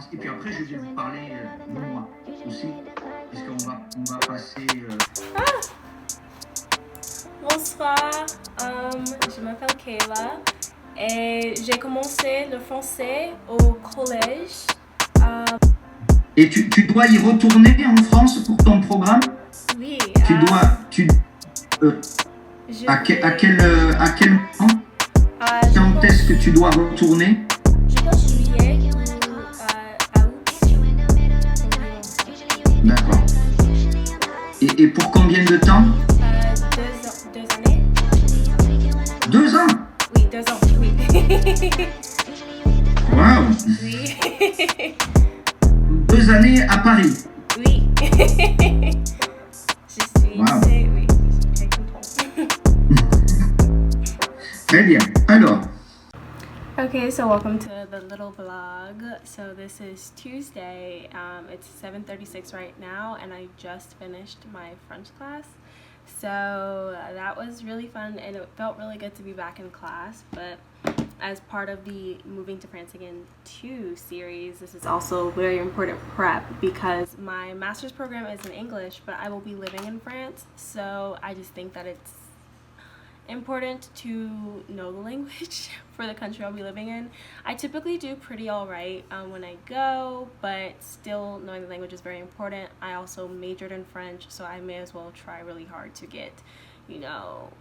France. Et puis après, je vais vous parler de moi aussi, puisqu'on va passer... Bonsoir, je m'appelle Kayla et j'ai commencé le français au collège. Et tu dois y retourner en France pour ton programme? Oui. À quel moment? Quand est-ce que tu dois retourner? Je pense juillet ou août. D'accord. Et pour combien de temps? 2 années. 2 ans? Oui, 2 ans, oui. Wow. Oui. 2 années à Paris. Oui. Je suis... Wow. Oui, je Très bien. Alors. Okay, so welcome to the little vlog. So this is Tuesday. It's 7:36 right now, and I just finished my French class. So that was really fun, and it felt really good to be back in class. But as part of the Moving to France Again 2 series, this is also very important prep because my master's program is in English, but I will be living in France. So I just think that it's important to know the language for the country I'll be living in. I typically do pretty alright when I go, but still knowing the language is very important. I also majored in French, so I may as well try really hard to get, you know,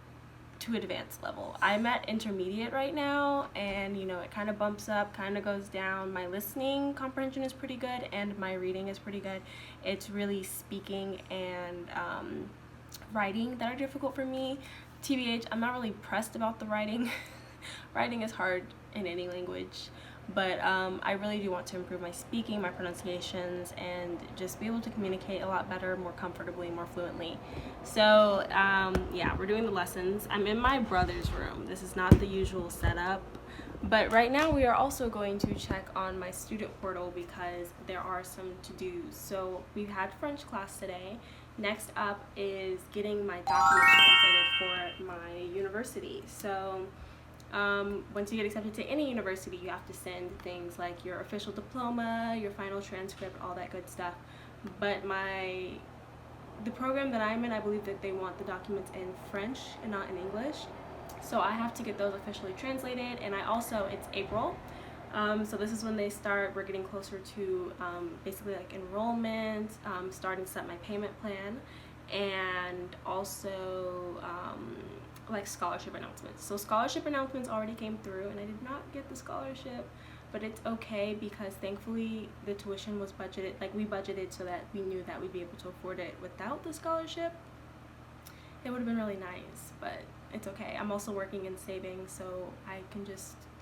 to advanced level. I'm at intermediate right now, and you know, it kind of bumps up, kind of goes down. My listening comprehension is pretty good, and my reading is pretty good. It's really speaking and writing that are difficult for me. TBH, I'm not really pressed about the writing. Writing is hard in any language, but I really do want to improve my speaking, my pronunciations, and just be able to communicate a lot better, more comfortably, more fluently. So yeah, we're doing the lessons. I'm in my brother's room. This is not the usual setup, but right now we are also going to check on my student portal because there are some to-dos. So we've had French class today. Next up is getting my documents translated for my university. So once you get accepted to any university, you have to send things like your official diploma, your final transcript, all that good stuff. But the program that I'm in, I believe that they want the documents in French and not in English. So I have to get those officially translated, and it's April. So this is when they start. We're getting closer to basically like enrollment, starting to set my payment plan, and also like scholarship announcements. So scholarship announcements already came through, and I did not get the scholarship, but it's okay because thankfully the tuition was budgeted, like we budgeted so that we knew that we'd be able to afford it without the scholarship. It would have been really nice, but it's okay. I'm also working in savings, so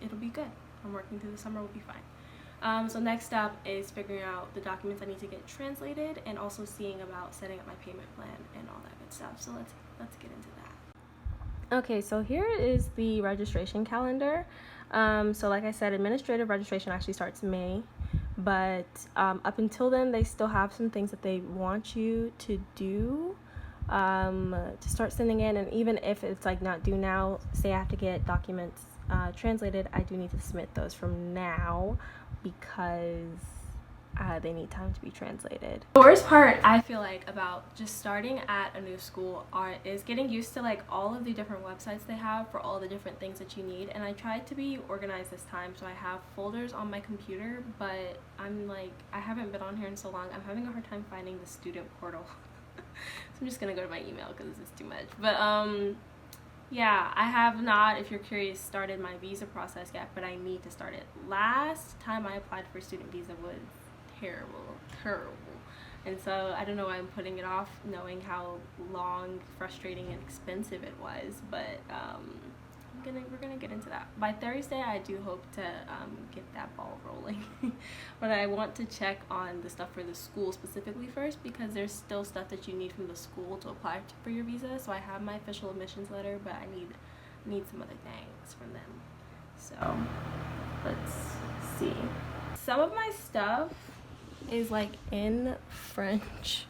it'll be good. I'm working through the summer, will be fine. So next up is figuring out the documents I need to get translated, and also seeing about setting up my payment plan and all that good stuff. So let's get into that. Okay, so here is the registration calendar. So like I said, administrative registration actually starts May, but up until then, they still have some things that they want you to do to start sending in. And even if it's like not due now, say I have to get documents translated, I do need to submit those from now because they need time to be translated. The worst part I feel like about just starting at a new school is getting used to like all of the different websites they have for all the different things that you need. And I tried to be organized this time, so I have folders on my computer, but I haven't been on here in so long, I'm having a hard time finding the student portal. So I'm just gonna go to my email because this is too much. But yeah, I have not, if you're curious, started my visa process yet, but I need to start it. Last time I applied for a student visa was terrible. And so I don't know why I'm putting it off, knowing how long, frustrating, and expensive it was. But we're gonna get into that. By Thursday, I do hope to get that ball rolling. But I want to check on the stuff for the school specifically first, because there's still stuff that you need from the school to apply for your visa. So I have my official admissions letter, but I need some other things from them. So let's see. Some of my stuff is like in French.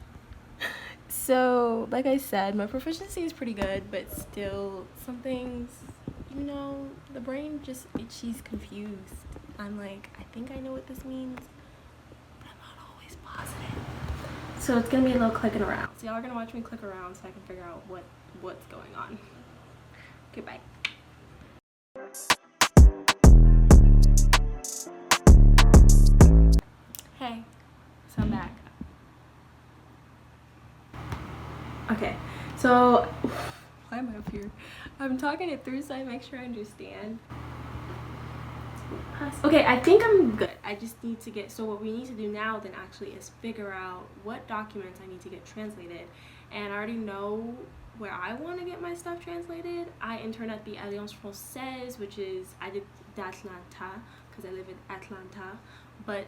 So like I said, my proficiency is pretty good, but still some things, you know, the brain just she's confused. I'm like, I think I know what this means, closeted. So it's gonna be a little clicking around. So y'all are gonna watch me click around so I can figure out what's going on. Okay, bye. Hey, so I'm back. Okay, so why am I up here? I'm talking it through so I make sure I understand. Okay, I think I'm good. I just need to get, so what we need to do now then actually is figure out what documents I need to get translated. And I already know where I want to get my stuff translated. I interned at the Alliance Française, which is, I did d'Atlanta because I live in Atlanta. But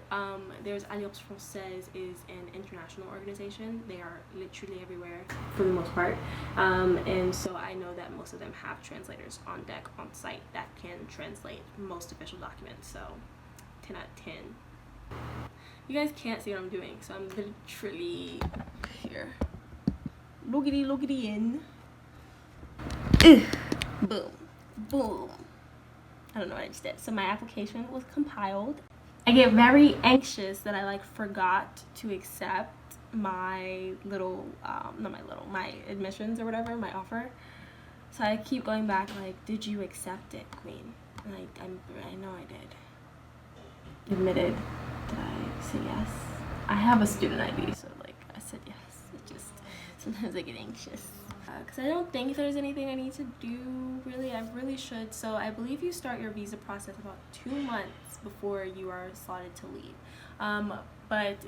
there's Alliance Française is an international organization. They are literally everywhere for the most part. And so I know that most of them have translators on deck, on site, that can translate most official documents. So 10 out of 10. You guys can't see what I'm doing, so I'm literally here. Lookity in. Boom. Boom. I don't know what I just did. So my application was compiled. I get very anxious that I forgot to accept my little, my admissions or whatever, my offer. So I keep going back did you accept it, queen? And I know I did. Admitted. Did I say yes? I have a student ID, so I said yes. It just, sometimes I get anxious. Because I don't think there's anything I need to do, really. I really should. So I believe you start your visa process about 2 months before you are slotted to leave. But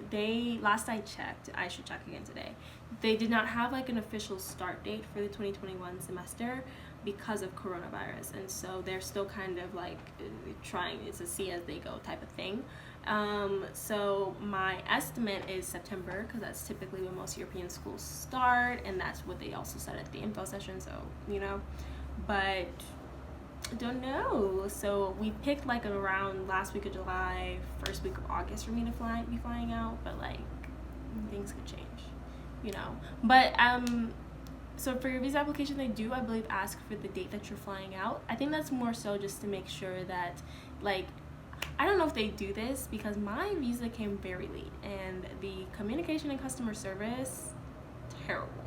last I checked, I should check again today, they did not have an official start date for the 2021 semester because of coronavirus. And so they're still kind of trying, it's a see as they go type of thing. So my estimate is September, because that's typically when most European schools start, and that's what they also said at the info session, so but I don't know. So we picked around last week of July, first week of August for me to be flying out, but things could change, but so for your visa application, they do, I believe, ask for the date that you're flying out. I think that's more so just to make sure that I don't know if they do this because my visa came very late and the communication and customer service, terrible.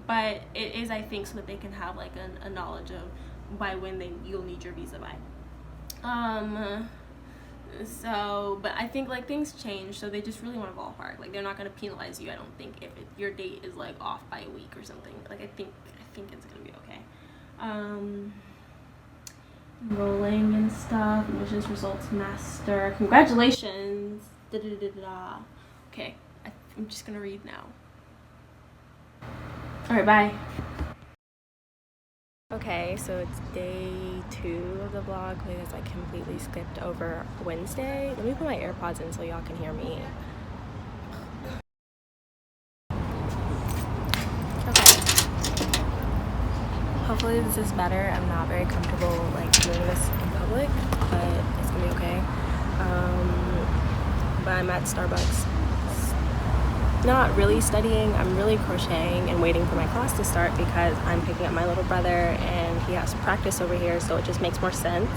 But it is, I think, so that they can have a knowledge of by when you'll need your visa by. So, but I think things change, so they just really want a ballpark. They're not gonna penalize you, I don't think, if your date is off by a week or something. I think it's gonna be okay. Enrolling and stuff, admissions results master, congratulations, Okay, I'm just gonna read now. Alright, bye. Okay, so it's day 2 of the vlog because I completely skipped over Wednesday. Let me put my AirPods in so y'all can hear me. Hopefully this is better. I'm not very comfortable doing this in public, but it's gonna be okay. But I'm at Starbucks, not really studying. I'm really crocheting and waiting for my class to start because I'm picking up my little brother and he has practice over here, so it just makes more sense.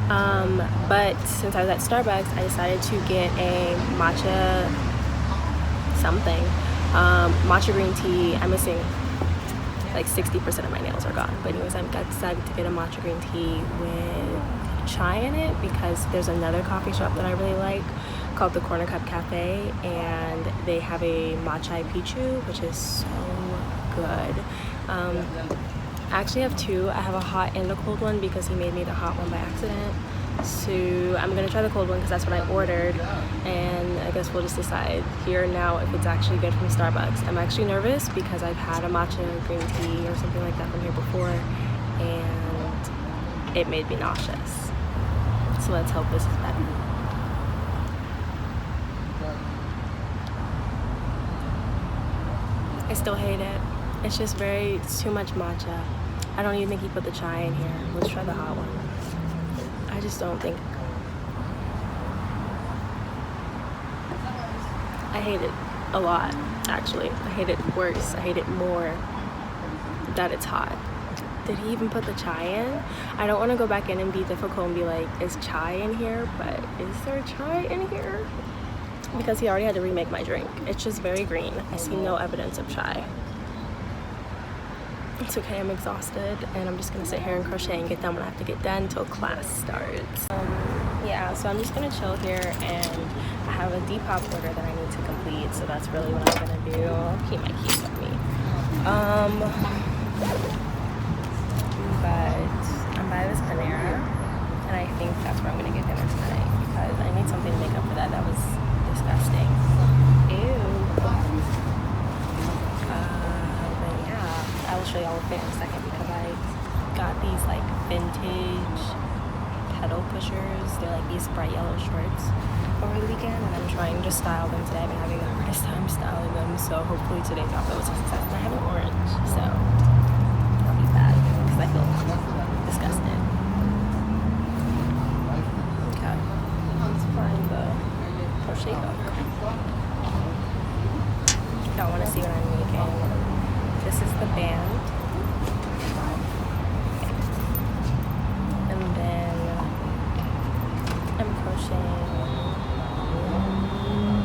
But since I was at Starbucks, I decided to get a matcha something, matcha green tea. I'm missing 60% of my nails are gone, but anyways, I decided to get a matcha green tea with chai in it because there's another coffee shop that I really like called the Corner Cup Cafe, and they have a matcha pichu, which is so good. I actually have 2. I have a hot and a cold one because he made me the hot one by accident. So I'm gonna try the cold one because that's what I ordered, and I guess we'll just decide here now if it's actually good from Starbucks. I'm actually nervous because I've had a matcha green tea or something like that from here before, and it made me nauseous. So let's hope this is better. I still hate it. It's just it's too much matcha. I don't even think he put the chai in here. Let's try the hot one. I just don't think. I hate it a lot, actually. I hate it worse. I hate it more that it's hot. Did he even put the chai in? I don't want to go back in and be difficult and be like, is chai in here? But is there chai in here? because he already had to remake my drink. It's just very green. I see no evidence of chai. It's okay, I'm exhausted, and I'm just gonna sit here and crochet and get done when I have to get done until class starts. Yeah, so I'm just gonna chill here, and I have a DEPOP order that I need to complete, so that's really what I'm gonna do. I'll keep my keys with me. But I'm by this Panera, and I think that's where I'm gonna get dinner tonight, because I need something to make up for that. That was disgusting. Ew. I will show y'all a fit in a second, because I got these like vintage pedal pushers. They're like these bright yellow shorts over the weekend, and I'm trying to style them today. I've been having the hardest time styling them, so hopefully today's outfit was a success. And I have an orange, so I'll be bad because I feel disgusted. Okay, let's find the crochet hook. Y'all want to see what I'm making? This is the band, and then I'm crocheting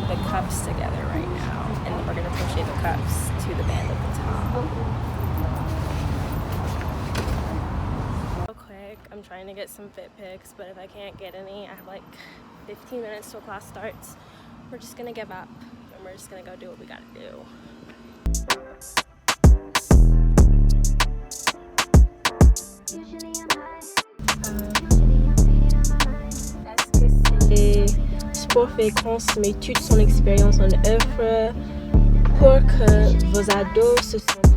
the cups together right now, and then we're going to crochet the cups to the band at the top. Real quick, I'm trying to get some fit pics, but if I can't get any, I have like 15 minutes till class starts. We're just going to give up, and we're just going to go do what we got to do. Sport fréquence, mais toute son expérience en œuvre pour que vos ados se sentent